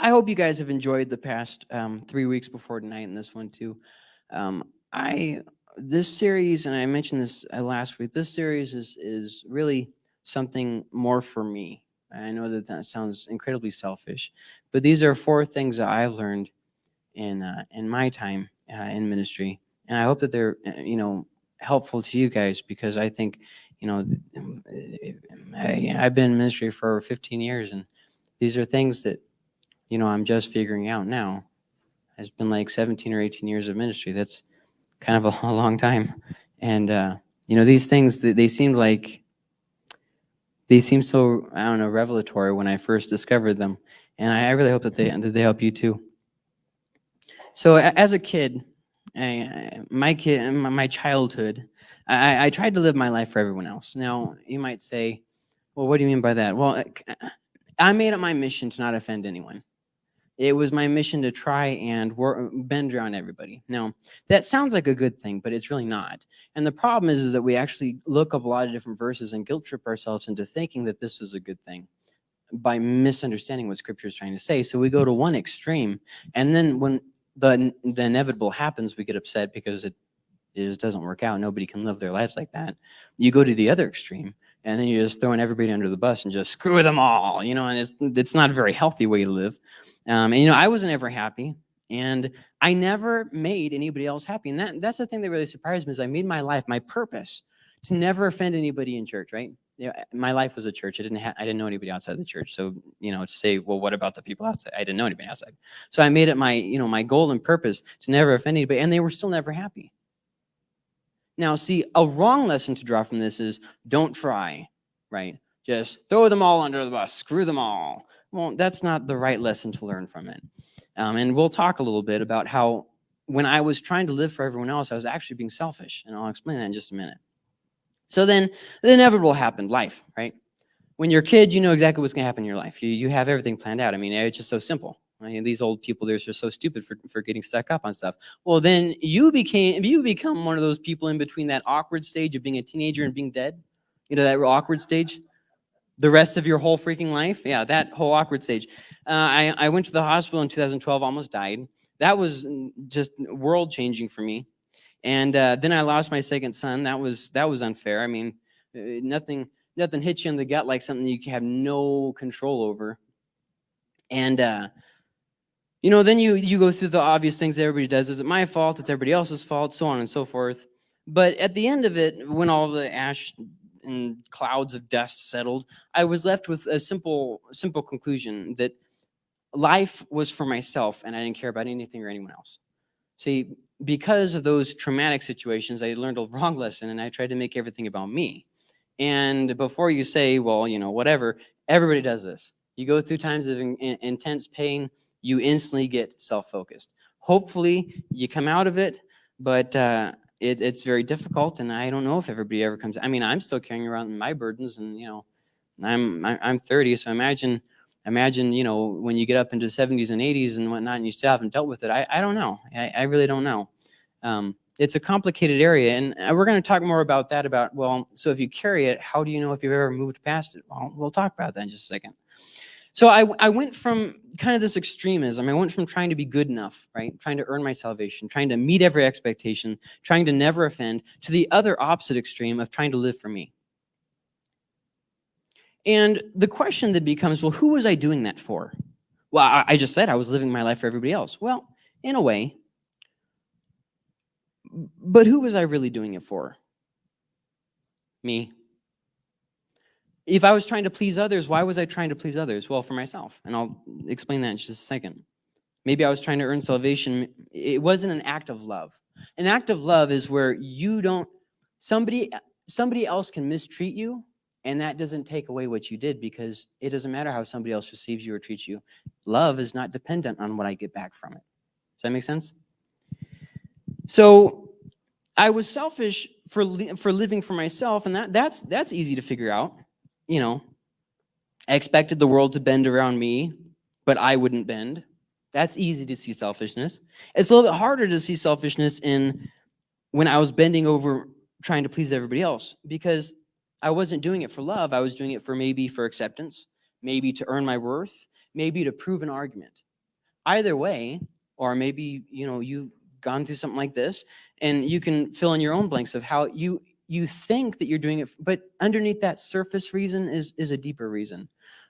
I hope you guys have enjoyed the past 3 weeks before tonight and this one too. I This series, and I mentioned this last week. This series is really something more for me. I know that sounds incredibly selfish, but these are 4 things that I've learned in my time in ministry, and I hope that they're helpful to you guys, because I think you know I've been in ministry for over 15 years, and these are things that I'm just figuring out now. It's been like 17 or 18 years of ministry. That's kind of a long time. And, these things, they seem so, I don't know, revelatory when I first discovered them. And I really hope that they help you too. So as a kid, my childhood, I tried to live my life for everyone else. Now, you might say, well, what do you mean by that? Well, I made it my mission to not offend anyone. It was my mission to try and bend around everybody. Now, that sounds like a good thing, but it's really not. And the problem is that we actually look up a lot of different verses and guilt trip ourselves into thinking that this was a good thing by misunderstanding what Scripture is trying to say. So we go to one extreme, and then when the inevitable happens, we get upset because it just doesn't work out. Nobody can live their lives like that. You go to the other extreme, and then you're just throwing everybody under the bus and just screw them all, and it's not a very healthy way to live. I wasn't ever happy, and I never made anybody else happy. And that's the thing that really surprised me, is I made my life, my purpose, to never offend anybody in church, right? My life was a church. I didn't know anybody outside the church. So, to say, well, what about the people outside? I didn't know anybody outside. So I made it my goal and purpose to never offend anybody, and they were still never happy. Now, see, a wrong lesson to draw from this is don't try, right? Just throw them all under the bus, screw them all. Well, that's not the right lesson to learn from it. And we'll talk a little bit about how when I was trying to live for everyone else, I was actually being selfish, and I'll explain that in just a minute. So then the inevitable happened, life, right? When you're a kid, you know exactly what's going to happen in your life. You have everything planned out. I mean, it's just so simple. I mean, these old people, they're just so stupid for getting stuck up on stuff. Well, then you become one of those people in between that awkward stage of being a teenager and being dead. That awkward stage. The rest of your whole freaking life? Yeah, that whole awkward stage. I went to the hospital in 2012, almost died. That was just world-changing for me. And then I lost my second son. That was unfair. I mean, nothing hits you in the gut like something you have no control over. And, then you go through the obvious things that everybody does. Is it my fault? It's everybody else's fault, so on and so forth. But at the end of it, when all the ash and clouds of dust settled, I was left with a simple conclusion that life was for myself, and I didn't care about anything or anyone else. See, because of those traumatic situations, I learned a wrong lesson, and I tried to make everything about me. And before you say, well, whatever, everybody does this. You go through times of intense pain, you instantly get self-focused. Hopefully, you come out of it, but it's very difficult, and I don't know if everybody ever comes. I mean, I'm still carrying around my burdens, and I'm 30, so imagine when you get up into the 70s and 80s and whatnot, and you still haven't dealt with it. I don't know. I really don't know. It's a complicated area, and we're going to talk more about that. So if you carry it, how do you know if you've ever moved past it? Well, we'll talk about that in just a second. So I went from kind of this extremism. I went from trying to be good enough, right? Trying to earn my salvation, trying to meet every expectation, trying to never offend, to the other opposite extreme of trying to live for me. And the question that becomes, well, who was I doing that for? Well, I just said I was living my life for everybody else. Well, in a way. But who was I really doing it for? Me. If I was trying to please others, why was I trying to please others? Well, for myself. And I'll explain that in just a second. Maybe I was trying to earn salvation. It wasn't an act of love. An act of love is where somebody else can mistreat you, and that doesn't take away what you did, because it doesn't matter how somebody else receives you or treats you. Love is not dependent on what I get back from it. Does that make sense? So I was selfish for living for myself, and that's easy to figure out. I expected the world to bend around me, but I wouldn't bend. That's easy to see selfishness. It's a little bit harder to see selfishness when I was bending over trying to please everybody else, because I wasn't doing it for love. I was doing it maybe for acceptance, maybe to earn my worth, maybe to prove an argument. Either way, or maybe, you've gone through something like this, and you can fill in your own blanks of how you think that you're doing it, but underneath that surface reason is a deeper reason.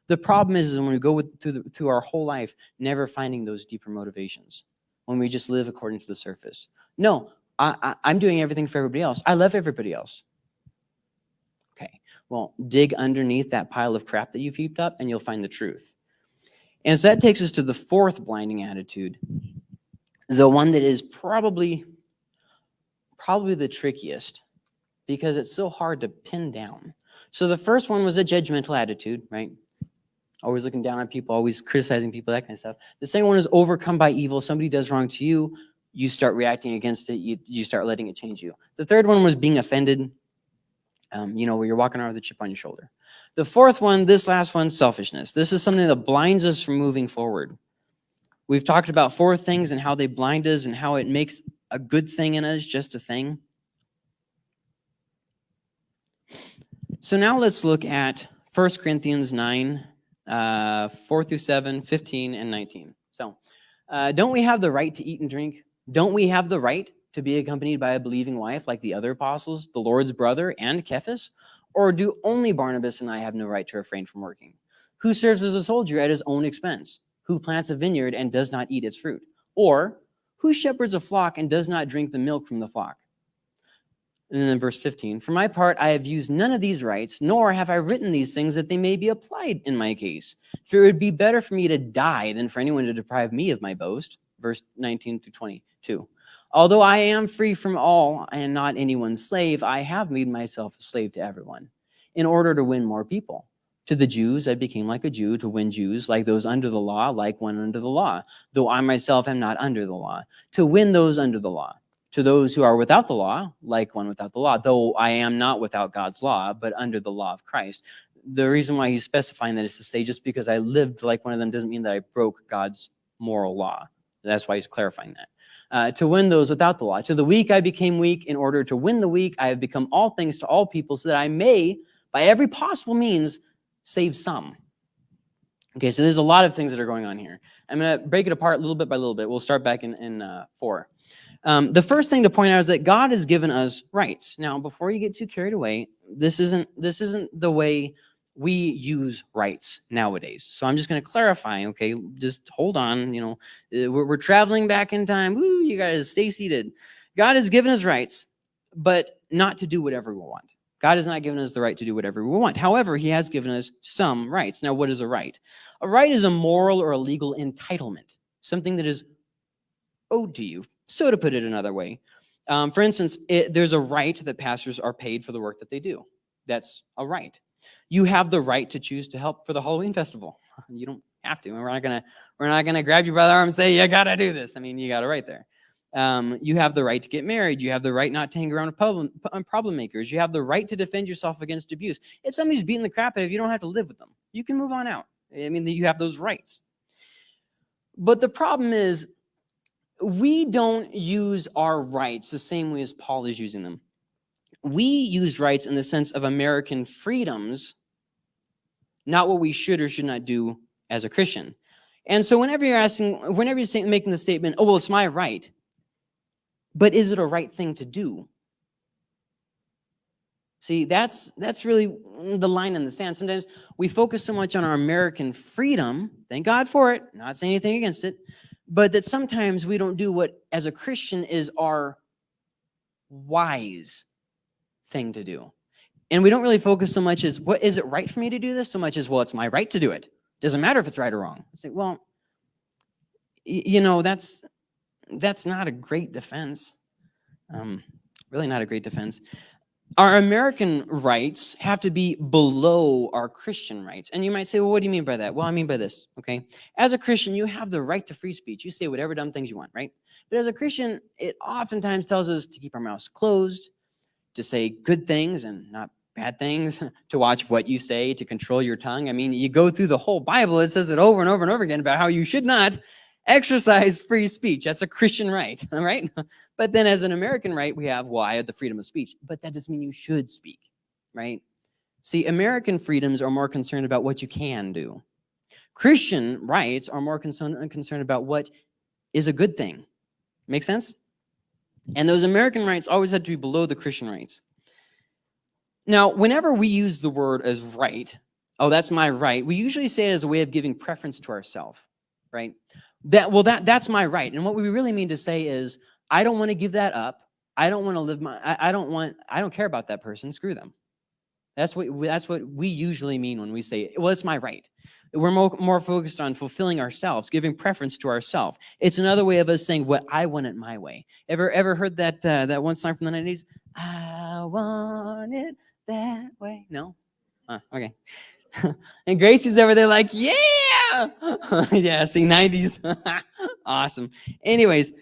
The problem is when we go through our whole life never finding those deeper motivations, when we just live according to the surface. No, I'm doing everything for everybody else. I love everybody else. Okay, well, dig underneath that pile of crap that you've heaped up, and you'll find the truth. And so that takes us to the fourth blinding attitude, the one that is probably the trickiest, because it's so hard to pin down. So the first one was a judgmental attitude, right? Always looking down on people, always criticizing people, that kind of stuff. The second one is overcome by evil. Somebody does wrong to you, you start reacting against it, you start letting it change you. The third one was being offended, where you're walking around with a chip on your shoulder. The fourth one, this last one, selfishness. This is something that blinds us from moving forward. We've talked about four things and how they blind us and how it makes a good thing in us just a thing. So now let's look at 1 Corinthians 9, 4 through 7, 15, and 19. So, don't we have the right to eat and drink? Don't we have the right to be accompanied by a believing wife like the other apostles, the Lord's brother, and Cephas? Or do only Barnabas and I have no right to refrain from working? Who serves as a soldier at his own expense? Who plants a vineyard and does not eat its fruit? Or who shepherds a flock and does not drink the milk from the flock? And then verse 15, for my part, I have used none of these rights, nor have I written these things that they may be applied in my case. For it would be better for me to die than for anyone to deprive me of my boast. Verse 19 through 22. Although I am free from all and not anyone's slave, I have made myself a slave to everyone in order to win more people. To the Jews, I became like a Jew to win Jews, like those under the law, like one under the law, though I myself am not under the law, to win those under the law. To those who are without the law, like one without the law, though I am not without God's law, but under the law of Christ. The reason why he's specifying that is to say just because I lived like one of them doesn't mean that I broke God's moral law. That's why he's clarifying that. To win those without the law. To the weak I became weak. In order to win the weak, I have become all things to all people so that I may, by every possible means, save some. Okay, so there's a lot of things that are going on here. I'm going to break it apart little bit by little bit. We'll start back in 4. The first thing to point out is that God has given us rights. Now, before you get too carried away, this isn't the way we use rights nowadays. So I'm just going to clarify, okay? Just hold on, we're traveling back in time. Woo, you guys stay seated. God has given us rights, but not to do whatever we want. God has not given us the right to do whatever we want. However, he has given us some rights. Now, what is a right? A right is a moral or a legal entitlement, something that is owed to you. So to put it another way, for instance, there's a right that pastors are paid for the work that they do. That's a right. You have the right to choose to help for the Halloween festival. You don't have to. We're not gonna grab you by the arm and say you gotta do this. I mean, you got a right there. You have the right to get married. You have the right not to hang around problem makers. You have the right to defend yourself against abuse. If somebody's beating the crap out of you, you don't have to live with them. You can move on out. I mean, you have those rights. But the problem is, we don't use our rights the same way as Paul is using them. We use rights in the sense of American freedoms, not what we should or should not do as a Christian. And so whenever you're making the statement, oh, well, it's my right, but is it a right thing to do? See, that's really the line in the sand. Sometimes we focus so much on our American freedom, thank God for it, not saying anything against it, but that sometimes we don't do what, as a Christian, is our wise thing to do. And we don't really focus so much as, what is it right for me to do this? So much as, well, it's my right to do it. Doesn't matter if it's right or wrong. It's like, well, that's not a great defense. Really not a great defense. Our American rights have to be below our Christian rights. And you might say, well, what do you mean by that? Well, I mean by this, okay? As a Christian, you have the right to free speech. You say whatever dumb things you want, right? But as a Christian, it oftentimes tells us to keep our mouths closed, to say good things and not bad things, to watch what you say, to control your tongue. I mean, you go through the whole Bible, it says it over and over and over again about how you should not exercise free speech. That's a Christian right, all right? But then as an American right, we have, well, I have the freedom of speech, but that doesn't mean you should speak, right? See, American freedoms are more concerned about what you can do. Christian rights are more concerned about what is a good thing. Make sense? And those American rights always have to be below the Christian rights. Now, whenever we use the word as right, oh, that's my right, we usually say it as a way of giving preference to ourselves, right? That's my right. And what we really mean to say is, I don't want to give that up. I don't want to live I don't care about that person. Screw them. That's what we usually mean when we say, well, it's my right. We're more focused on fulfilling ourselves, giving preference to ourselves. It's another way of us saying, what I want it my way. Ever heard that one song from the 90s? I want it that way. No? Okay. And Gracie's over there like, yeah! Yeah, see, 90s. Awesome. Anyways,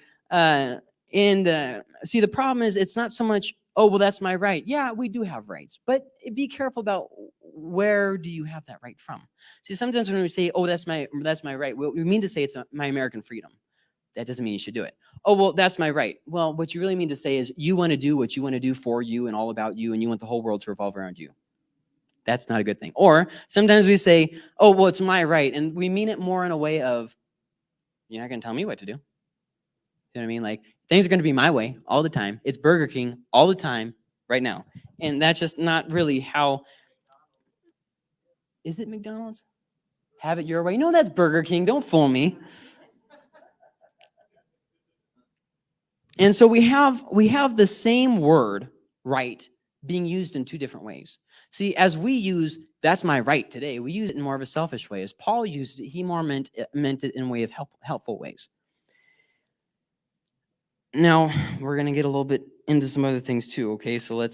see, the problem is it's not so much, oh, well, that's my right. Yeah, we do have rights. But be careful about where do you have that right from. See, sometimes when we say, oh, that's my right, we mean to say it's my American freedom. That doesn't mean you should do it. Oh, well, that's my right. Well, what you really mean to say is you want to do what you want to do for you and all about you, and you want the whole world to revolve around you. That's not a good thing. Or sometimes we say, oh, well, it's my right. And we mean it more in a way of, you're not going to tell me what to do. You know what I mean? Like, things are going to be my way all the time. It's Burger King all the time right now. And that's just not really how. Is it McDonald's? Have it your way. No, that's Burger King. Don't fool me. And so we have the same word, right, being used in two different ways. See, as we use, that's my right today, we use it in more of a selfish way. As Paul used it, he more meant it in a way of helpful ways. Now, we're going to get a little bit into some other things too, okay? So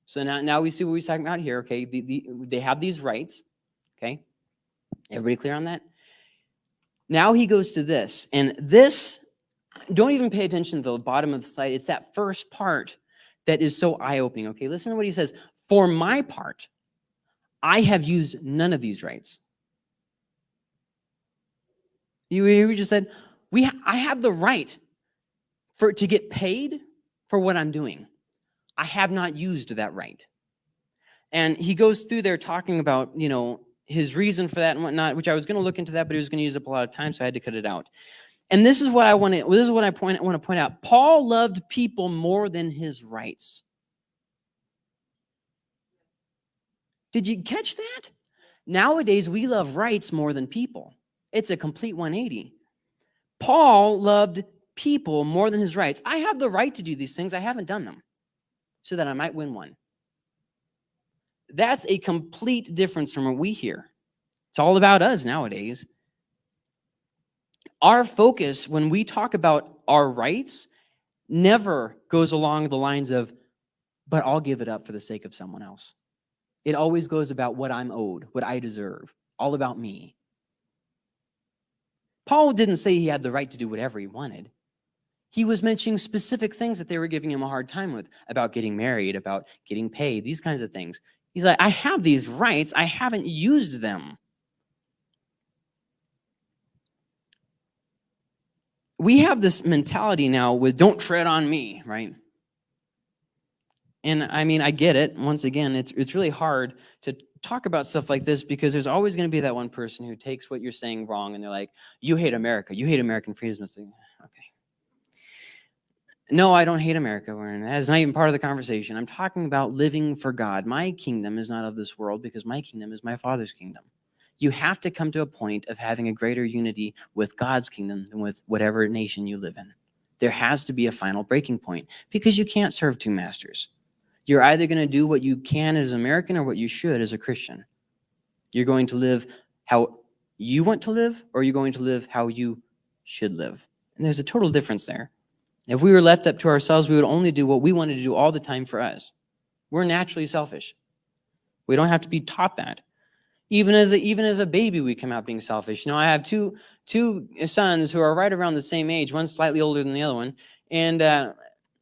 so now we see what he's talking about here, okay? They have these rights, okay? Everybody clear on that? Now he goes to this, and this, don't even pay attention to the bottom of the slide. It's that first part that is so eye-opening, okay? Listen to what he says. For my part, I have used none of these rights. You just said, I have the right to get paid for what I'm doing. I have not used that right. And he goes through there talking about, his reason for that and whatnot, which I was going to look into that, but he was going to use up a lot of time, so I had to cut it out. And this is what I want to point out. Paul loved people more than his rights. Did you catch that? Nowadays, we love rights more than people. It's a complete 180. Paul loved people more than his rights. I have the right to do these things. I haven't done them so that I might win one. That's a complete difference from what we hear. It's all about us nowadays. Our focus when we talk about our rights never goes along the lines of, but I'll give it up for the sake of someone else. It always goes about what I'm owed, what I deserve, all about me. Paul didn't say he had the right to do whatever he wanted. He was mentioning specific things that they were giving him a hard time with, about getting married, about getting paid, these kinds of things. He's like, I have these rights, I haven't used them. We have this mentality now with don't tread on me, right? And I mean, I get it. Once again, it's really hard to talk about stuff like this because there's always going to be that one person who takes what you're saying wrong and they're like, you hate America. You hate American freedom. It's like, okay. No, I don't hate America. That's not even part of the conversation. I'm talking about living for God. My kingdom is not of this world because my kingdom is my Father's kingdom. You have to come to a point of having a greater unity with God's kingdom than with whatever nation you live in. There has to be a final breaking point because you can't serve two masters. You're either going to do what you can as an American or what you should as a Christian. You're going to live how you want to live, or you're going to live how you should live. And there's a total difference there. If we were left up to ourselves, we would only do what we wanted to do all the time for us. We're naturally selfish. We don't have to be taught that. Even as a baby, we come out being selfish. I have two sons who are right around the same age. One's slightly older than the other one. And,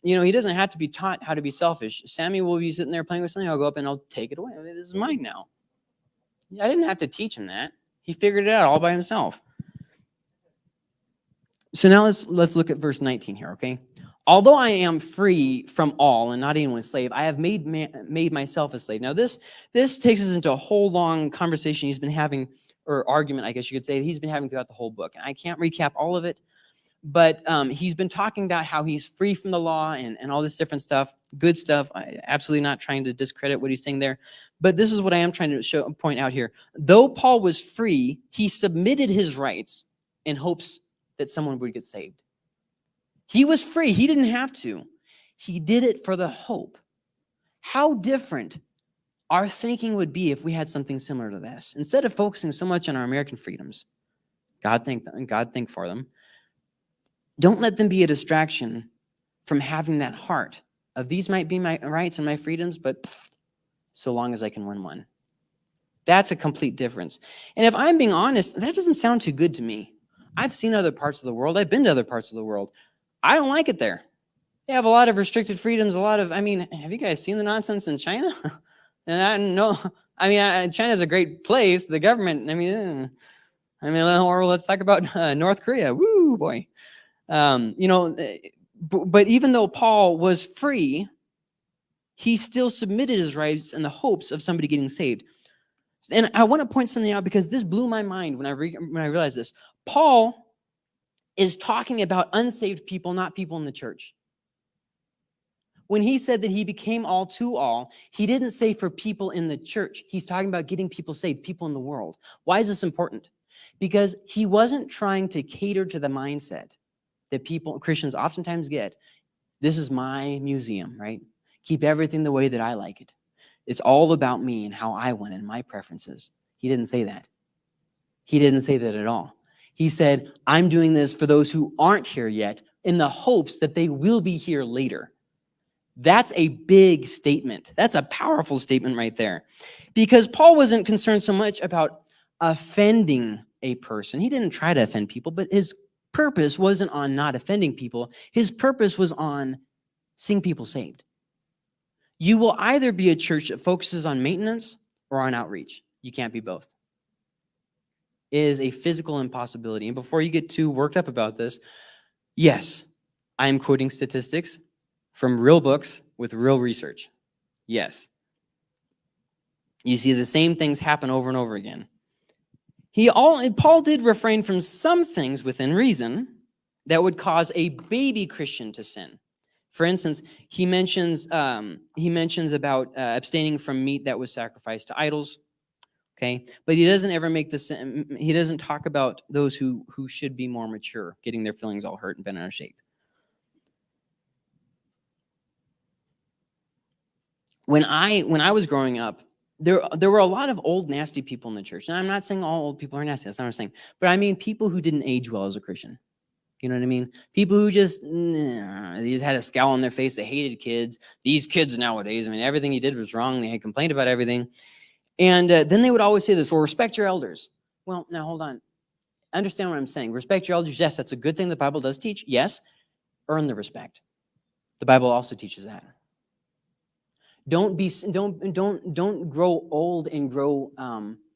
he doesn't have to be taught how to be selfish. Sammy will be sitting there playing with something. I'll go up and I'll take it away. This is mine now. I didn't have to teach him that. He figured it out all by himself. So now let's look at verse 19 here, okay? Although I am free from all and not even a slave, I have made myself a slave. Now this takes us into a whole long conversation he's been having or argument, I guess you could say, he's been having throughout the whole book. And I can't recap all of it, but he's been talking about how he's free from the law and all this different stuff, good stuff. Absolutely not trying to discredit what he's saying there. But this is what I am trying to point out here. Though Paul was free, he submitted his rights in hopes that someone would get saved. He was free. He didn't have to. He did it for the hope. How different our thinking would be if we had something similar to this. Instead of focusing so much on our American freedoms, God thank for them, don't let them be a distraction from having that heart of these might be my rights and my freedoms, but so long as I can win one. That's a complete difference. And if I'm being honest, that doesn't sound too good to me. I've seen other parts of the world. I've been to other parts of the world. I don't like it there. They have a lot of restricted freedoms, have you guys seen the nonsense in China? China's a great place. The government, or let's talk about North Korea. Woo, boy. But even though Paul was free, he still submitted his rights in the hopes of somebody getting saved. And I want to point something out because this blew my mind when I realized this. Paul is talking about unsaved people, not people in the church. When he said that he became all to all, he didn't say for people in the church. He's talking about getting people saved, people in the world. Why is this important? Because he wasn't trying to cater to the mindset that Christians oftentimes get. This is my museum, right? Keep everything the way that I like it. It's all about me and how I want it and my preferences. He didn't say that. He didn't say that at all. He said, I'm doing this for those who aren't here yet in the hopes that they will be here later. That's a big statement. That's a powerful statement right there. Because Paul wasn't concerned so much about offending a person. He didn't try to offend people, but his purpose wasn't on not offending people. His purpose was on seeing people saved. You will either be a church that focuses on maintenance or on outreach. You can't be both. It is a physical impossibility. And before you get too worked up about this, yes, I am quoting statistics from real books with real research. Yes. You see the same things happen over and over again. Paul did refrain from some things within reason that would cause a baby Christian to sin. For instance, he mentions about abstaining from meat that was sacrificed to idols. Okay, but he doesn't ever make this. He doesn't talk about those who should be more mature, getting their feelings all hurt and bent out of shape. When I was growing up, there were a lot of old, nasty people in the church. And I'm not saying all old people are nasty. That's not what I'm saying. But I mean people who didn't age well as a Christian. You know what I mean? People who they just had a scowl on their face. They hated kids. These kids nowadays, everything he did was wrong. They had complained about everything. And then they would always say this, well, respect your elders. Well, now hold on. Understand what I'm saying. Respect your elders. Yes, that's a good thing the Bible does teach. Yes. Earn the respect. The Bible also teaches that. Don't grow old and grow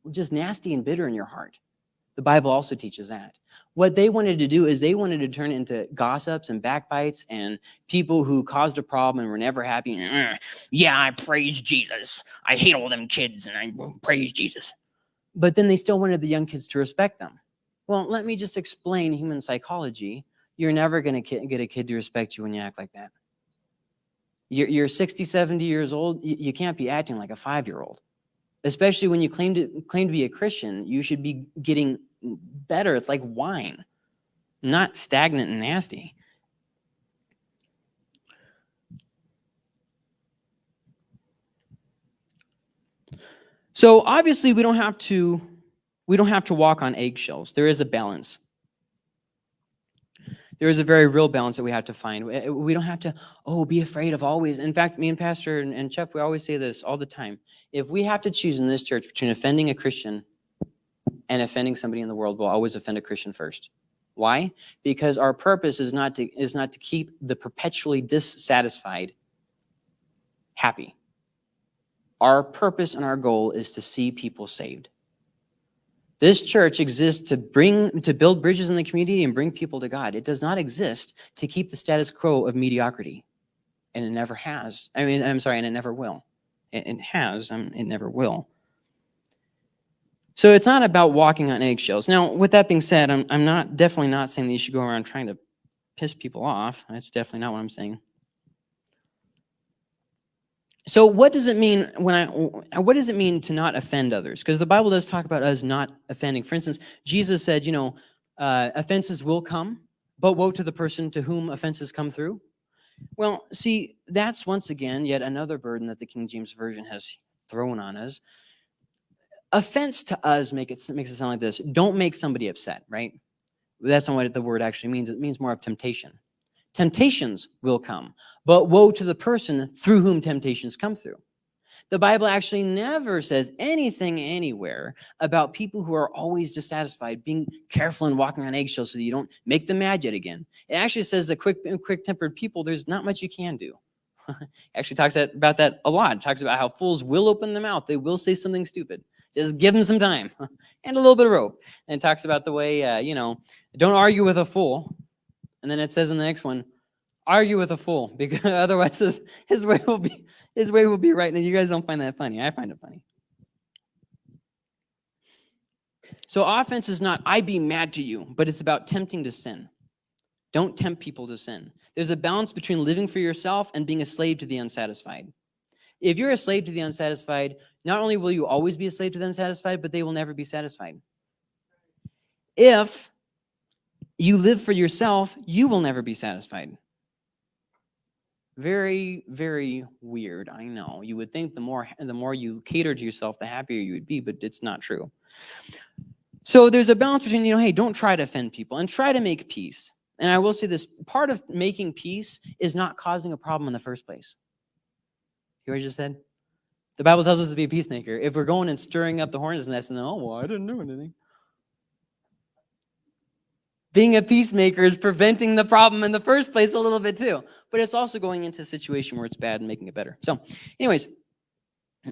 just nasty and bitter in your heart. The Bible also teaches that. What they wanted to do is they wanted to turn into gossips and backbites and people who caused a problem and were never happy. Yeah, I praise Jesus. I hate all them kids and I praise Jesus. But then they still wanted the young kids to respect them. Well, let me just explain human psychology. You're never going to get a kid to respect you when you act like that. You're 60, 70 years old. You can't be acting like a 5-year-old. Especially when you claim to be a Christian, you should be getting better. It's like wine, not stagnant and nasty. So obviously we don't have to walk on eggshells. There is a balance. There is a very real balance that we have to find. We don't have to, be afraid of always. In fact, me and Pastor and Chuck, we always say this all the time. If we have to choose in this church between offending a Christian and offending somebody in the world, we'll always offend a Christian first. Why? Because our purpose is not to keep the perpetually dissatisfied happy. Our purpose and our goal is to see people saved. This church exists to build bridges in the community and bring people to God. It does not exist to keep the status quo of mediocrity. And it never has. And it never will. It has, it never will. So it's not about walking on eggshells. Now, with that being said, I'm definitely not saying that you should go around trying to piss people off. That's definitely not what I'm saying. So what does it mean what does it mean to not offend others? Because the Bible does talk about us not offending. For instance, Jesus said, offenses will come, but woe to the person to whom offenses come through. Well, see, that's once again yet another burden that the King James Version has thrown on us. Offense to us makes it sound like this. Don't make somebody upset, right? That's not what the word actually means. It means more of temptation. Temptations will come, but woe to the person through whom temptations come through. The Bible actually never says anything anywhere about people who are always dissatisfied, being careful and walking on eggshells so that you don't make them mad yet again. It actually says that quick-tempered people, there's not much you can do. It actually talks about that a lot. It talks about how fools will open their mouth. They will say something stupid. Just give them some time and a little bit of rope. And it talks about the way, don't argue with a fool. And then it says in the next one, argue with a fool, because otherwise his way will be right. And you guys don't find that funny. I find it funny. So offense is not, I be mad to you, but it's about tempting to sin. Don't tempt people to sin. There's a balance between living for yourself and being a slave to the unsatisfied. If you're a slave to the unsatisfied, not only will you always be a slave to the unsatisfied, but they will never be satisfied. If you live for yourself, you will never be satisfied. Very, very weird, I know. You would think the more you cater to yourself, the happier you would be, but it's not true. So there's a balance between, hey, don't try to offend people and try to make peace. And I will say this, part of making peace is not causing a problem in the first place. You hear what I just said? The Bible tells us to be a peacemaker. If we're going and stirring up the hornet's nest and then, I didn't do anything. Being a peacemaker is preventing the problem in the first place a little bit too. But it's also going into a situation where it's bad and making it better. So anyways,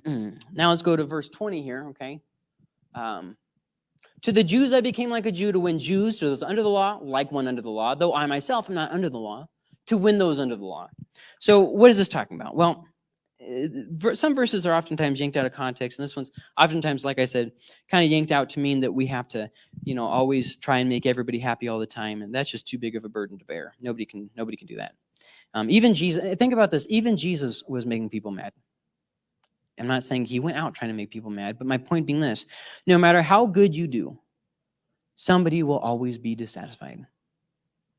now let's go to verse 20 here, okay? To the Jews I became like a Jew to win Jews, to those under the law, like one under the law, though I myself am not under the law, to win those under the law. So what is this talking about? Well, some verses are oftentimes yanked out of context, and this one's oftentimes, like I said, kind of yanked out to mean that we have to, always try and make everybody happy all the time, and that's just too big of a burden to bear. Nobody can do that. Even Jesus, think about this, even Jesus was making people mad. I'm not saying he went out trying to make people mad, but my point being this, no matter how good you do, somebody will always be dissatisfied.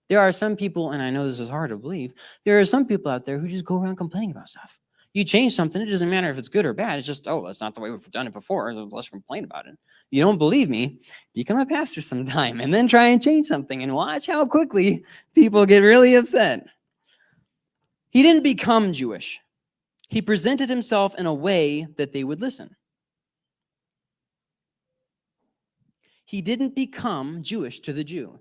There are some people, and I know this is hard to believe, there are some people out there who just go around complaining about stuff. You change something, it doesn't matter if it's good or bad. It's just, that's not the way we've done it before. Let's complain about it. You don't believe me? Become a pastor sometime and then try and change something and watch how quickly people get really upset. He didn't become Jewish. He presented himself in a way that they would listen. He didn't become Jewish to the Jew.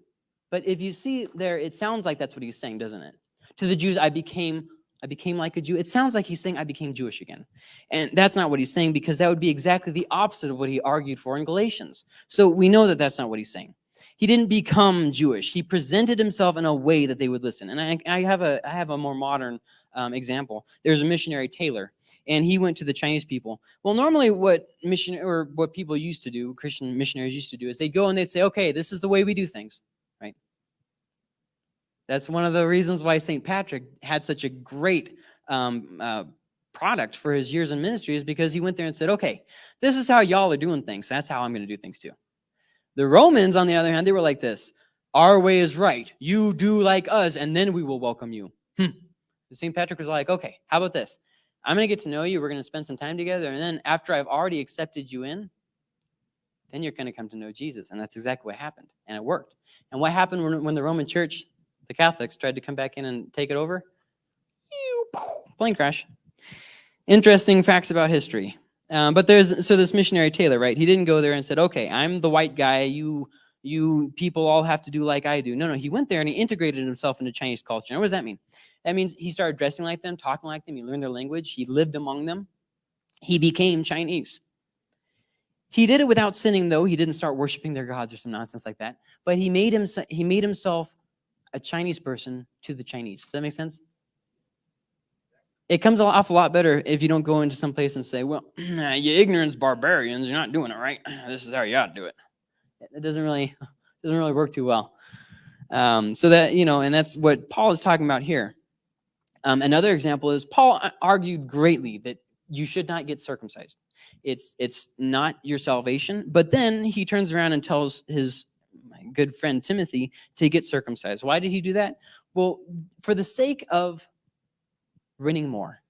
But if you see there, it sounds like that's what he's saying, doesn't it? To the Jews, I became like a Jew. It sounds like he's saying I became Jewish again. And that's not what he's saying, because that would be exactly the opposite of what he argued for in Galatians. So we know that that's not what he's saying. He didn't become Jewish. He presented himself in a way that they would listen. And I have a more modern example. There's a missionary, Taylor, and he went to the Chinese people. Well, normally what people used to do, Christian missionaries used to do, is they'd go and they'd say, okay, this is the way we do things, right? That's one of the reasons why St. Patrick had such a great product for his years in ministry, is because he went there and said, okay, this is how y'all are doing things. That's how I'm going to do things too. The Romans, on the other hand, they were like this. Our way is right. You do like us, and then we will welcome you. St. Patrick was like, okay, how about this? I'm going to get to know you. We're going to spend some time together. And then after I've already accepted you in, then you're going to come to know Jesus. And that's exactly what happened. And it worked. And what happened when the Roman Church, the Catholics, tried to come back in and take it over? Plane crash. Interesting facts about history. But this missionary Taylor, right? He didn't go there and said, okay, I'm the white guy. You people all have to do like I do. No, he went there and he integrated himself into Chinese culture. Now, what does that mean? That means he started dressing like them, talking like them. He learned their language. He lived among them. He became Chinese. He did it without sinning, though. He didn't start worshiping their gods or some nonsense like that. But he made himself a Chinese person to the Chinese. Does that make sense? It comes off a lot better if you don't go into some place and say, well, you ignorant barbarians, you're not doing it right. This is how you ought to do it. It doesn't really work too well. So that, and that's what Paul is talking about here. Another example is Paul argued greatly that you should not get circumcised. It's not your salvation. But then he turns around and tells his good friend Timothy to get circumcised. Why did he do that? Well, for the sake of winning more.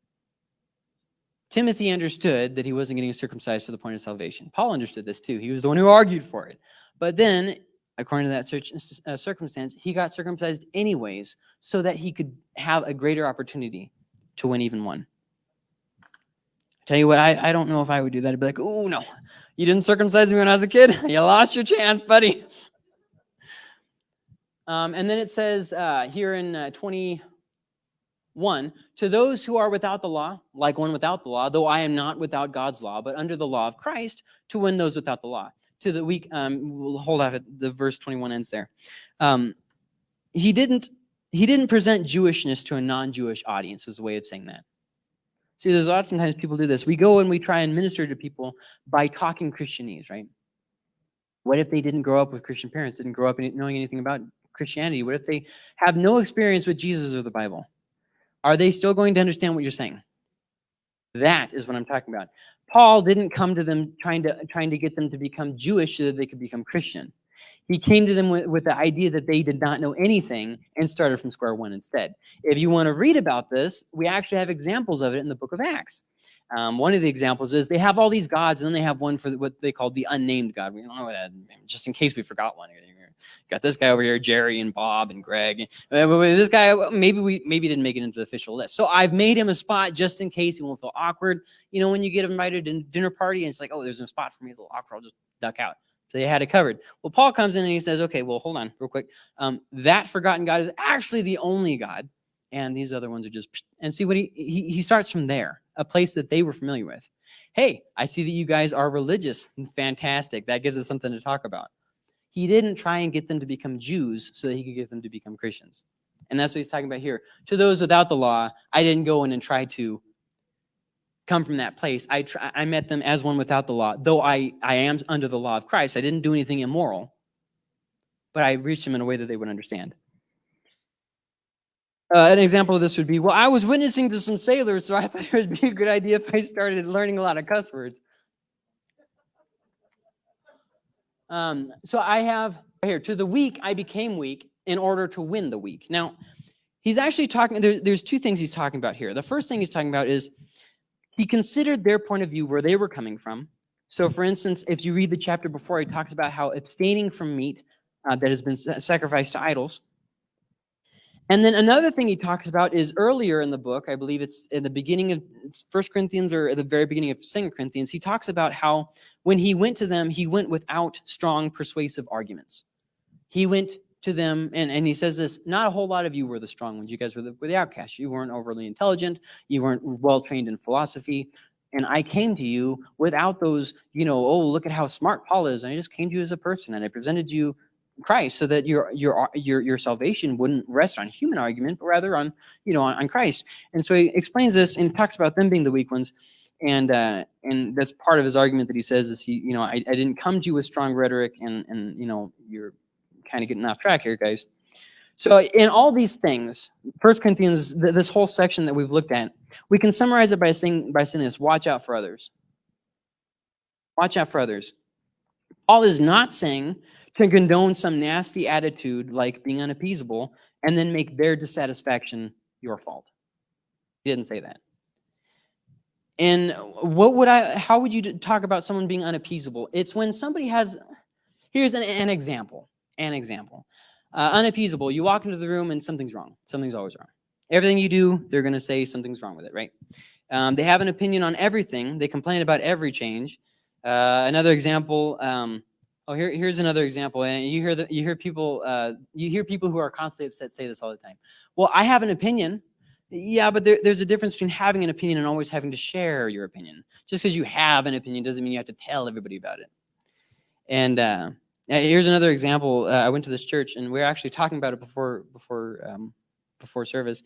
Timothy understood that he wasn't getting circumcised for the point of salvation. Paul understood this too. He was the one who argued for it. But then, according to that circumstance, he got circumcised anyways so that he could have a greater opportunity to win even one. Tell you what, I don't know if I would do that. I'd be like, oh, no, you didn't circumcise me when I was a kid? You lost your chance, buddy. And then it says here in 21, to those who are without the law, like one without the law, though I am not without God's law, but under the law of Christ, to win those without the law. To the weak, we'll hold off at the verse 21 ends there. He didn't present Jewishness to a non-Jewish audience, is the way of saying that. See, there's oftentimes people do this. We go and we try and minister to people by talking Christianese, right? What if they didn't grow up with Christian parents, didn't grow up knowing anything about Christianity? What if they have no experience with Jesus or the Bible? Are they still going to understand what you're saying? That is what I'm talking about. Paul didn't come to them trying to get them to become Jewish so that they could become Christian. He came to them with the idea that they did not know anything and started from square one instead. If you want to read about this, we actually have examples of it in the book of Acts. One of the examples is they have all these gods, and then they have one for what they call the unnamed God. We don't know what that, just in case we forgot one. Got this guy over here, Jerry and Bob and Greg. This guy, maybe didn't make it into the official list. So I've made him a spot just in case he won't feel awkward. When you get invited to a dinner party and it's like, oh, there's no spot for me, it's a little awkward, I'll just duck out. So they had it covered. Well, Paul comes in and he says, okay, well, hold on real quick. That forgotten God is actually the only God. And these other ones are just, and see what he starts from there, a place that they were familiar with. Hey, I see that you guys are religious. Fantastic. That gives us something to talk about. He didn't try and get them to become Jews so that he could get them to become Christians. And that's what he's talking about here. To those without the law, I didn't go in and try to come from that place. I met them as one without the law. Though I am under the law of Christ, I didn't do anything immoral, but I reached them in a way that they would understand. An example of this would be, well, I was witnessing to some sailors, so I thought it would be a good idea if I started learning a lot of cuss words. So I have here, to the weak, I became weak in order to win the weak. Now, he's actually talking, there's two things he's talking about here. The first thing he's talking about is he considered their point of view, where they were coming from. So, for instance, if you read the chapter before, he talks about how abstaining from meat that has been sacrificed to idols. And then another thing he talks about is earlier in the book, I believe it's in the beginning of 1 Corinthians or at the very beginning of 2 Corinthians, he talks about how when he went to them, he went without strong persuasive arguments. He went to them, and he says this, not a whole lot of you were the strong ones. You guys were the outcasts. You weren't overly intelligent. You weren't well-trained in philosophy. And I came to you without those, oh, look at how smart Paul is. And I just came to you as a person, and I presented you Christ so that your salvation wouldn't rest on human argument, but rather on Christ. And so he explains this and talks about them being the weak ones. And that's part of his argument that he says is I didn't come to you with strong rhetoric and you're kind of getting off track here, guys. So in all these things, 1 Corinthians, this whole section that we've looked at, we can summarize it by saying this: watch out for others. Watch out for others. Paul is not saying to condone some nasty attitude like being unappeasable and then make their dissatisfaction your fault. He didn't say that. And how would you talk about someone being unappeasable? It's when somebody has, here's an example. Unappeasable, you walk into the room and something's wrong. Something's always wrong. Everything you do, they're going to say something's wrong with it, right? They have an opinion on everything. They complain about every change. Another example, here's another example. And you hear people who are constantly upset say this all the time. Well, I have an opinion. Yeah, but there's a difference between having an opinion and always having to share your opinion. Just because you have an opinion doesn't mean you have to tell everybody about it. And here's another example. I went to this church, and we were actually talking about it before service.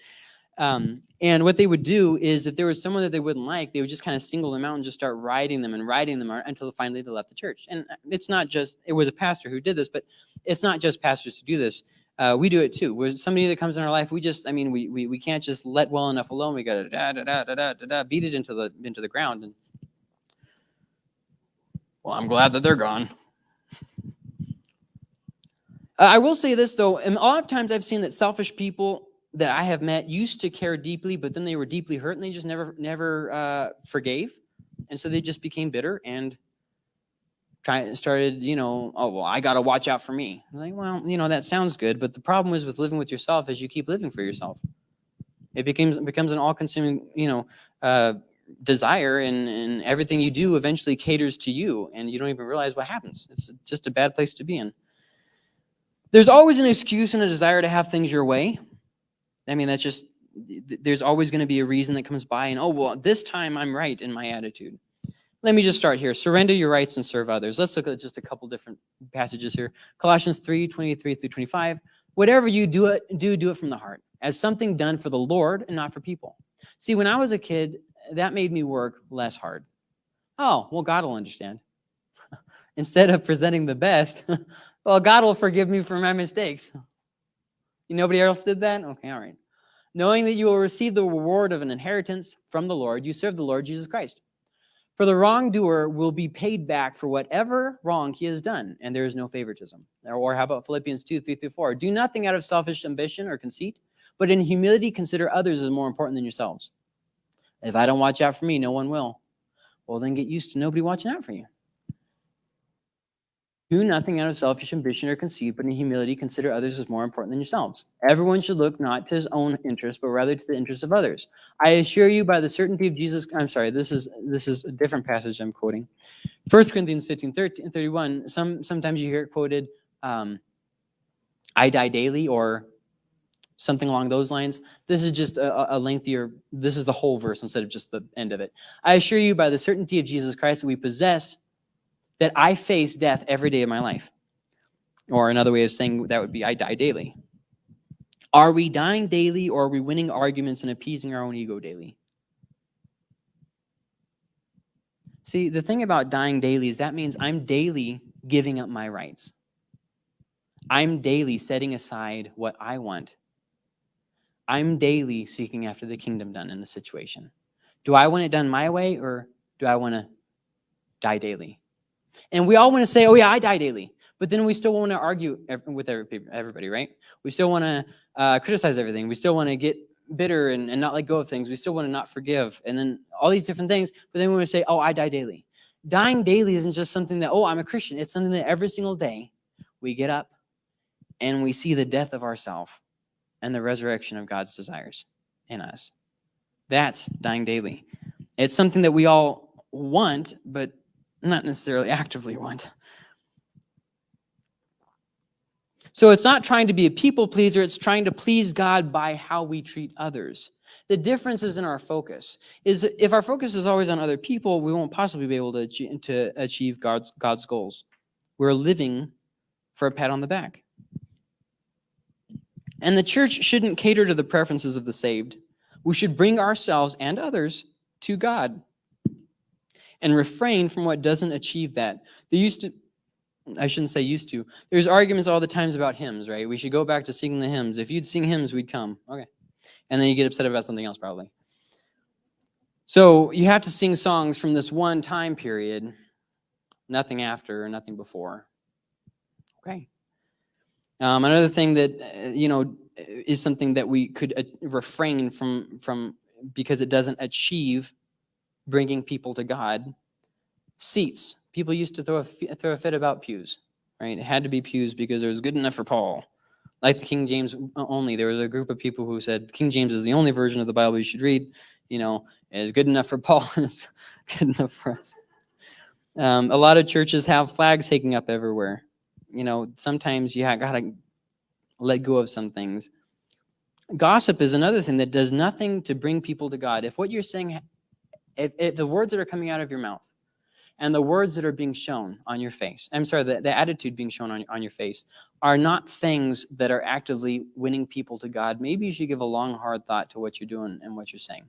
And what they would do is if there was someone that they wouldn't like, they would just kind of single them out and just start riding them until finally they left the church. And it's not just, it was a pastor who did this, but it's not just pastors who do this. We do it too. Where somebody that comes in our life, we can't just let well enough alone. We got to beat it into the ground. And well, I'm glad that they're gone. I will say this though, and a lot of times I've seen that selfish people that I have met used to care deeply, but then they were deeply hurt and they just never forgave. And so they just became bitter and started, oh, well, I got to watch out for me. I'm like, well, that sounds good. But the problem is with living with yourself is you keep living for yourself. It becomes an all-consuming, desire, and everything you do eventually caters to you, and you don't even realize what happens. It's just a bad place to be in. There's always an excuse and a desire to have things your way. I mean, there's always going to be a reason that comes by, and, oh, well, this time I'm right in my attitude. Let me just start here. Surrender your rights and serve others. Let's look at just a couple different passages here. Colossians 3:23-25. Whatever you do it from the heart, as something done for the Lord and not for people. See, when I was a kid, that made me work less hard. Oh, well, God will understand. Instead of presenting the best, well, God will forgive me for my mistakes. Nobody else did that? Okay, all right. Knowing that you will receive the reward of an inheritance from the Lord, you serve the Lord Jesus Christ. For the wrongdoer will be paid back for whatever wrong he has done, and there is no favoritism. Or how about Philippians 2:3-4? Do nothing out of selfish ambition or conceit, but in humility consider others as more important than yourselves. If I don't watch out for me, no one will. Well, then get used to nobody watching out for you. Do nothing out of selfish ambition or conceit, but in humility consider others as more important than yourselves. Everyone should look not to his own interest, but rather to the interest of others. I assure you by the certainty of Jesus, I'm sorry, this is a different passage I'm quoting. 1 Corinthians 15:31, sometimes you hear it quoted, I die daily, or something along those lines. This is just a lengthier, this is the whole verse instead of just the end of it. I assure you by the certainty of Jesus Christ that we possess, that I face death every day of my life. Or another way of saying that would be, I die daily. Are we dying daily, or are we winning arguments and appeasing our own ego daily? See, the thing about dying daily is that means I'm daily giving up my rights. I'm daily setting aside what I want. I'm daily seeking after the kingdom done in the situation. Do I want it done my way, or do I want to die daily? And we all want to say, oh yeah, I die daily. But then we still want to argue with everybody, right? We still want to criticize everything. We still want to get bitter and not let go of things. We still want to not forgive. And then all these different things. But then we want to say, oh, I die daily. Dying daily isn't just something that, oh, I'm a Christian. It's something that every single day we get up and we see the death of ourselves and the resurrection of God's desires in us. That's dying daily. It's something that we all want, but not necessarily actively want. So it's not trying to be a people pleaser, it's trying to please God by how we treat others. The difference is in our focus. If our focus is always on other people, we won't possibly be able to achieve God's goals. We're living for a pat on the back. And the church shouldn't cater to the preferences of the saved. We should bring ourselves and others to God and refrain from what doesn't achieve that. I shouldn't say used to. There's arguments all the times about hymns, right? We should go back to singing the hymns. If you'd sing hymns, we'd come. Okay. And then you get upset about something else probably. So you have to sing songs from this one time period, nothing after or nothing before. Okay. Another thing that, is something that we could refrain from because it doesn't achieve bringing people to God. Seats. People used to throw a fit about pews, right? It had to be pews because it was good enough for Paul. Like the King James only, there was a group of people who said King James is the only version of the Bible you should read. It's good enough for Paul and it's good enough for us. A lot of churches have flags hanging up everywhere. Sometimes you got to let go of some things. Gossip is another thing that does nothing to bring people to God. If what you're saying, if the words that are coming out of your mouth and the words that are being shown on your face, I'm sorry, the attitude being shown on your face, are not things that are actively winning people to God, maybe you should give a long, hard thought to what you're doing and what you're saying.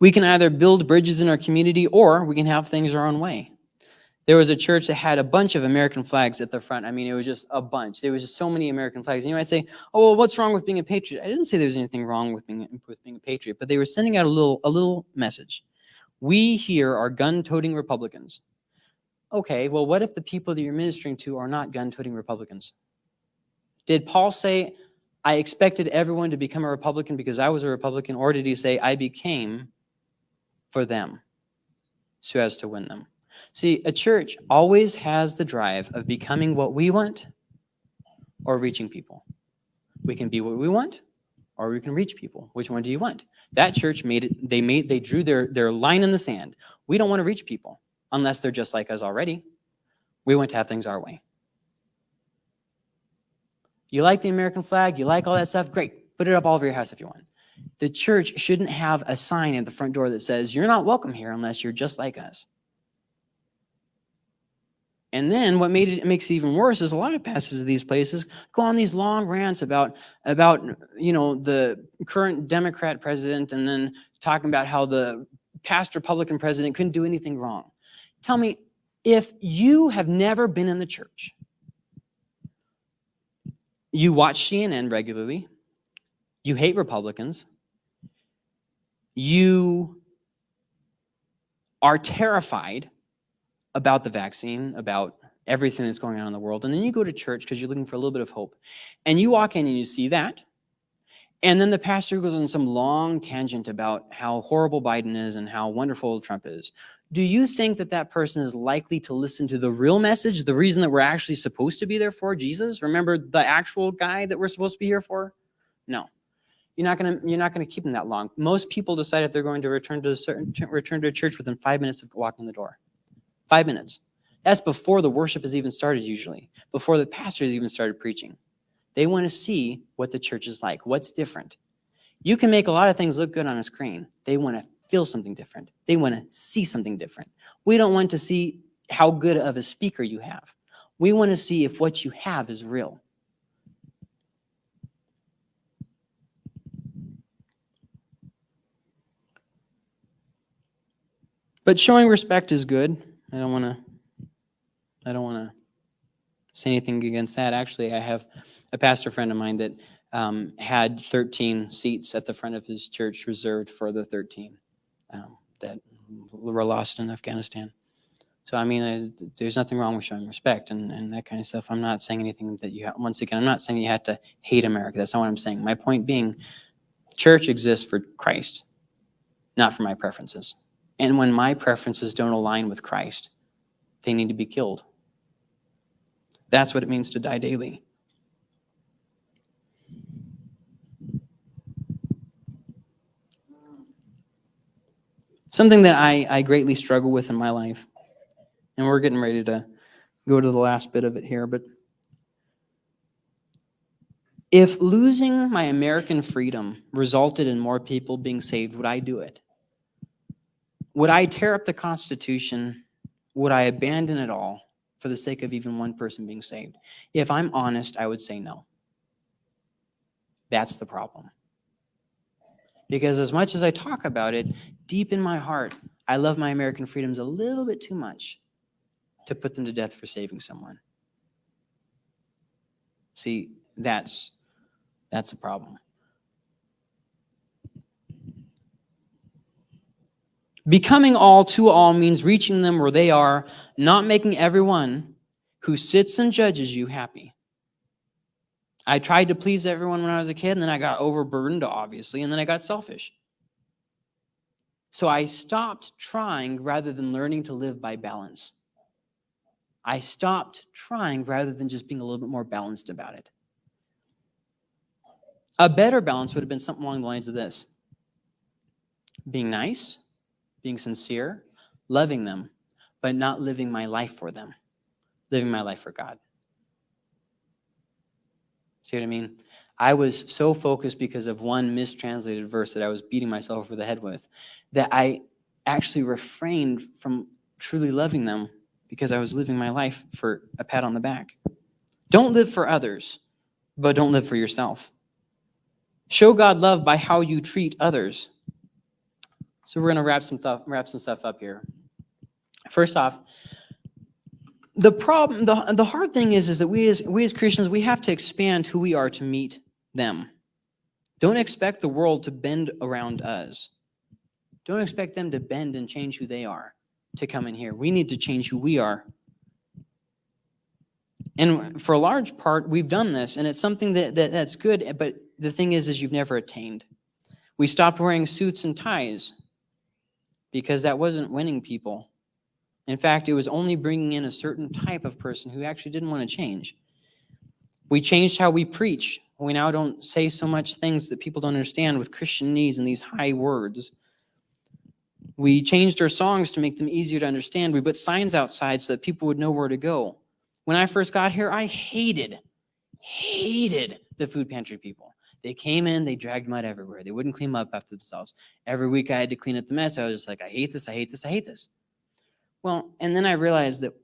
We can either build bridges in our community, or we can have things our own way. There was a church that had a bunch of American flags at the front. I mean, it was just a bunch. There was just so many American flags. And you might say, oh, well, what's wrong with being a patriot? I didn't say there was anything wrong with being a patriot, but they were sending out a little message. We here are gun-toting Republicans. Okay, well, what if the people that you're ministering to are not gun-toting Republicans? Did Paul say, I expected everyone to become a Republican because I was a Republican, or did he say, I became for them so as to win them? See, a church always has the drive of becoming what we want or reaching people. We can be what we want, or we can reach people. Which one do you want? That church made it, they drew their line in the sand. We don't want to reach people unless they're just like us already. We want to have things our way. You like the American flag, you like all that stuff, great. Put it up all over your house if you want. The church shouldn't have a sign at the front door that says, you're not welcome here unless you're just like us. And then what makes it even worse is a lot of pastors of these places go on these long rants about the current Democrat president, and then talking about how the past Republican president couldn't do anything wrong. Tell me, if you have never been in the church, you watch CNN regularly, you hate Republicans, you are terrified about the vaccine, about everything that's going on in the world, and then you go to church because you're looking for a little bit of hope, and you walk in and you see that, and then the pastor goes on some long tangent about how horrible Biden is and how wonderful Trump is. Do you think that person is likely to listen to the real message, the reason that we're actually supposed to be there for, Jesus? Remember the actual guy that we're supposed to be here for? No. You're not gonna keep them that long. Most people decide if they're going to return to a church within 5 minutes of walking the door. 5 minutes. That's before the worship has even started, usually, before the pastor has even started preaching. They want to see what the church is like, what's different. You can make a lot of things look good on a screen. They want to feel something different. They want to see something different. We don't want to see how good of a speaker you have. We want to see if what you have is real. But showing respect is good. I don't want to say anything against that. Actually, I have a pastor friend of mine that had 13 seats at the front of his church reserved for the 13 that were lost in Afghanistan. So, I mean, there's nothing wrong with showing respect and that kind of stuff. I'm not saying anything that you have, once again, I'm not saying you have to hate America. That's not what I'm saying. My point being, church exists for Christ, not for my preferences. And when my preferences don't align with Christ, they need to be killed. That's what it means to die daily. Something that I greatly struggle with in my life, and we're getting ready to go to the last bit of it here, but if losing my American freedom resulted in more people being saved, would I do it? Would I tear up the Constitution? Would I abandon it all for the sake of even one person being saved? If I'm honest, I would say no. That's the problem. Because as much as I talk about it, deep in my heart, I love my American freedoms a little bit too much to put them to death for saving someone. See, that's a problem. Becoming all to all means reaching them where they are, not making everyone who sits and judges you happy. I tried to please everyone when I was a kid, and then I got overburdened, obviously, and then I got selfish. So I stopped trying rather than learning to live by balance. I stopped trying rather than just being a little bit more balanced about it. A better balance would have been something along the lines of this: being nice, being sincere, loving them, but not living my life for them, living my life for God. See what I mean? I was so focused because of one mistranslated verse that I was beating myself over the head with, that I actually refrained from truly loving them because I was living my life for a pat on the back. Don't live for others, but don't live for yourself. Show God love by how you treat others. So we're going to wrap some stuff up here. First off, the problem, the hard thing is that we as Christians, we have to expand who we are to meet them. Don't expect the world to bend around us. Don't expect them to bend and change who they are to come in here. We need to change who we are. And for a large part, we've done this, and it's something that's good, but the thing is you've never attained. We stopped wearing suits and ties because that wasn't winning people. In fact, it was only bringing in a certain type of person who actually didn't want to change. We changed how we preach. We now don't say so much things that people don't understand with Christianese and these high words. We changed our songs to make them easier to understand. We put signs outside so that people would know where to go. When I first got here, I hated the food pantry people. They came in, they dragged mud everywhere. They wouldn't clean up after themselves. Every week I had to clean up the mess. I was just like, I hate this, I hate this, I hate this. Well, and then I realized that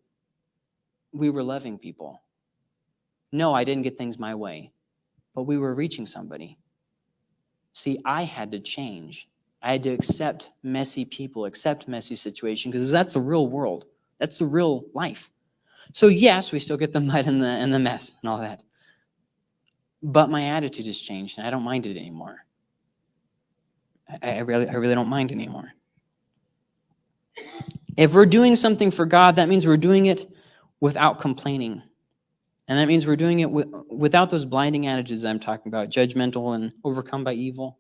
we were loving people. No, I didn't get things my way, but we were reaching somebody. See, I had to change. I had to accept messy people, accept messy situations, because that's the real world. That's the real life. So yes, we still get the mud and the mess and all that. But my attitude has changed, and I don't mind it anymore. I really don't mind anymore. If we're doing something for God, that means we're doing it without complaining. And that means we're doing it without those blinding attitudes I'm talking about, judgmental and overcome by evil.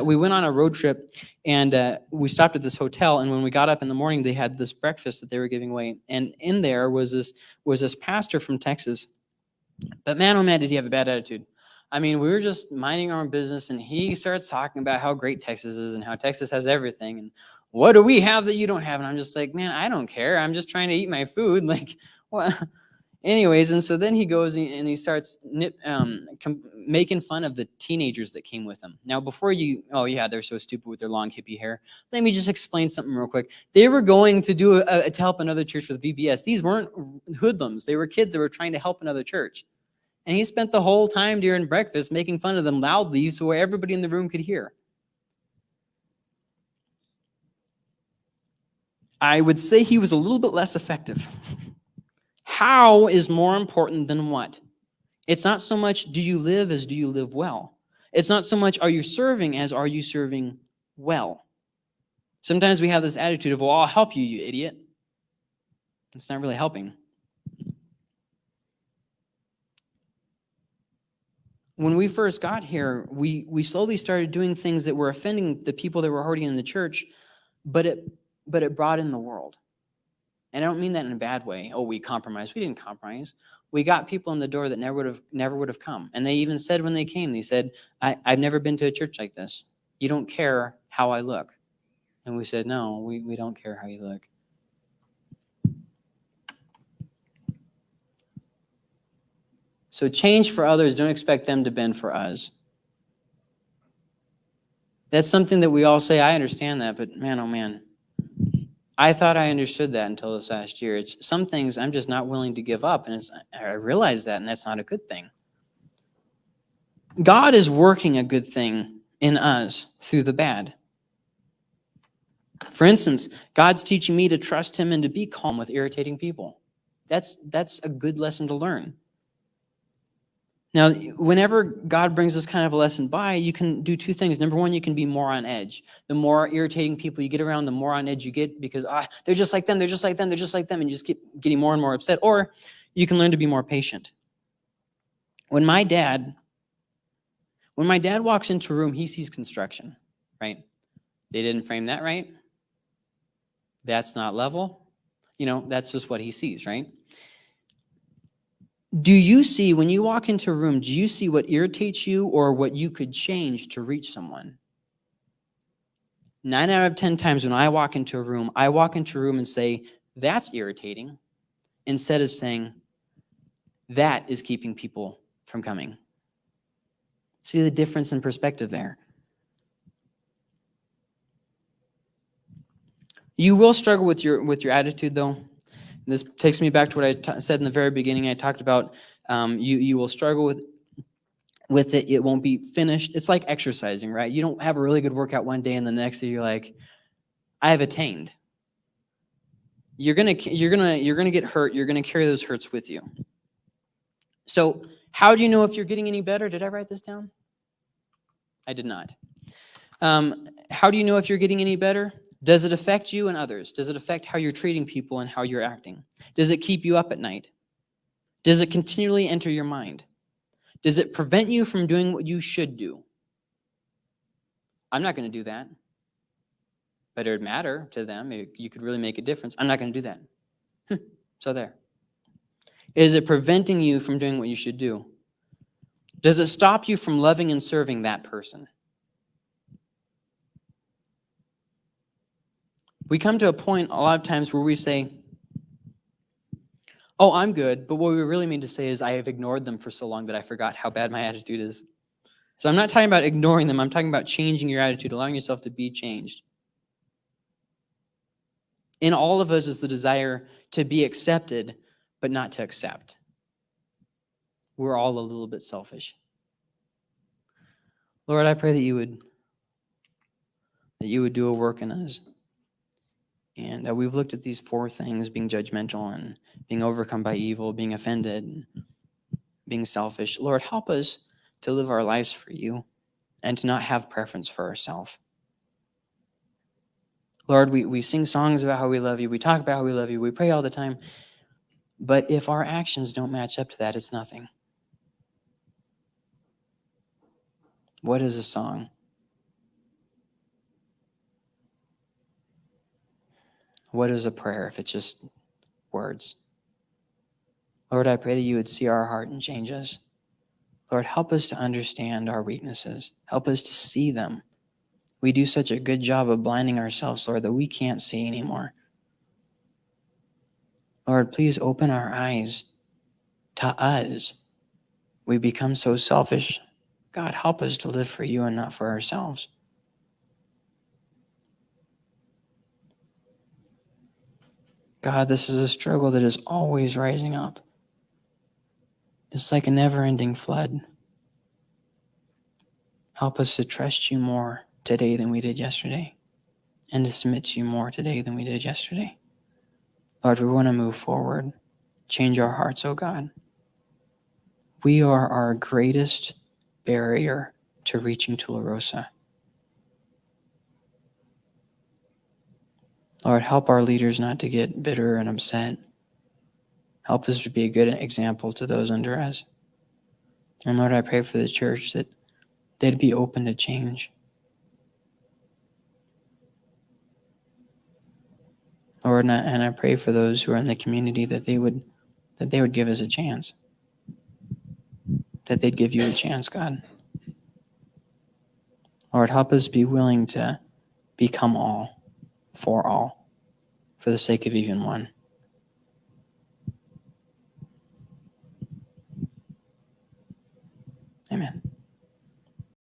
We went on a road trip, and we stopped at this hotel, and when we got up in the morning, they had this breakfast that they were giving away. And in there was this pastor from Texas. But man, oh man, did he have a bad attitude. I mean, we were just minding our own business, and he starts talking about how great Texas is and how Texas has everything. And what do we have that you don't have? And I'm just like, man, I don't care. I'm just trying to eat my food. Like, what? Anyways, and so then he goes and he starts making fun of the teenagers that came with him. Now, oh yeah, they're so stupid with their long hippie hair. Let me just explain something real quick. They were going to to help another church with VBS. These weren't hoodlums. They were kids that were trying to help another church. And he spent the whole time during breakfast making fun of them loudly so everybody in the room could hear. I would say he was a little bit less effective. How is more important than what? It's not so much do you live as do you live well. It's not so much are you serving as are you serving well. Sometimes we have this attitude of, well, I'll help you, you idiot. It's not really helping. When we first got here, we slowly started doing things that were offending the people that were already in the church, but it brought in the world. And I don't mean that in a bad way. Oh, we compromised. We didn't compromise. We got people in the door that never would have come. And they even said when they came, they said, I've never been to a church like this. You don't care how I look. And we said, no, we don't care how you look. So change for others. Don't expect them to bend for us. That's something that we all say, I understand that, but man, oh man. I thought I understood that until this last year. It's some things I'm just not willing to give up, and I realize that, and that's not a good thing. God is working a good thing in us through the bad. For instance, God's teaching me to trust him and to be calm with irritating people. That's a good lesson to learn. Now, whenever God brings this kind of a lesson by, you can do two things. Number one, you can be more on edge. The more irritating people you get around, the more on edge you get because they're just like them, they're just like them, they're just like them, and you just keep getting more and more upset. Or you can learn to be more patient. When my dad walks into a room, he sees construction, right? They didn't frame that right. That's not level. That's just what he sees, right? Do you see, when you walk into a room, do you see what irritates you or what you could change to reach someone? 9 out of 10 times when I walk into a room and say, that's irritating, instead of saying, that is keeping people from coming. See the difference in perspective there. You will struggle with your attitude, though. This takes me back to what I said in the very beginning. I talked about you will struggle with it. It won't be finished. It's like exercising, right? You don't have a really good workout one day and the next day you're like, I have attained. You're gonna get hurt. You're gonna carry those hurts with you. So how do you know if you're getting any better? Did I write this down? I did not. How do you know if you're getting any better? Does it affect you and others? Does it affect how you're treating people and how you're acting? Does it keep you up at night? Does it continually enter your mind? Does it prevent you from doing what you should do? I'm not going to do that. But it would matter to them. You could really make a difference. I'm not going to do that. So there. Is it preventing you from doing what you should do? Does it stop you from loving and serving that person? We come to a point a lot of times where we say, oh, I'm good, but what we really mean to say is I have ignored them for so long that I forgot how bad my attitude is. So I'm not talking about ignoring them. I'm talking about changing your attitude, allowing yourself to be changed. In all of us is the desire to be accepted, but not to accept. We're all a little bit selfish. Lord, I pray that you would do a work in us. And we've looked at these 4 things, being judgmental and being overcome by evil, being offended, and being selfish. Lord, help us to live our lives for you and to not have preference for ourselves. Lord, we sing songs about how we love you. We talk about how we love you. We pray all the time. But if our actions don't match up to that, it's nothing. What is a song? What is a prayer if it's just words? Lord, I pray that you would see our heart and change us. Lord, help us to understand our weaknesses. Help us to see them. We do such a good job of blinding ourselves, Lord, that we can't see anymore. Lord, please open our eyes to us. We become so selfish. God, help us to live for you and not for ourselves. God, this is a struggle that is always rising up. It's like a never-ending flood. Help us to trust you more today than we did yesterday, and to submit to you more today than we did yesterday. Lord, we want to move forward. Change our hearts, oh God. We are our greatest barrier to reaching Tularosa. Lord, help our leaders not to get bitter and upset. Help us to be a good example to those under us. And Lord, I pray for the church that they'd be open to change. Lord, and I pray for those who are in the community that they would give us a chance. That they'd give you a chance, God. Lord, help us be willing to become all, for the sake of even one.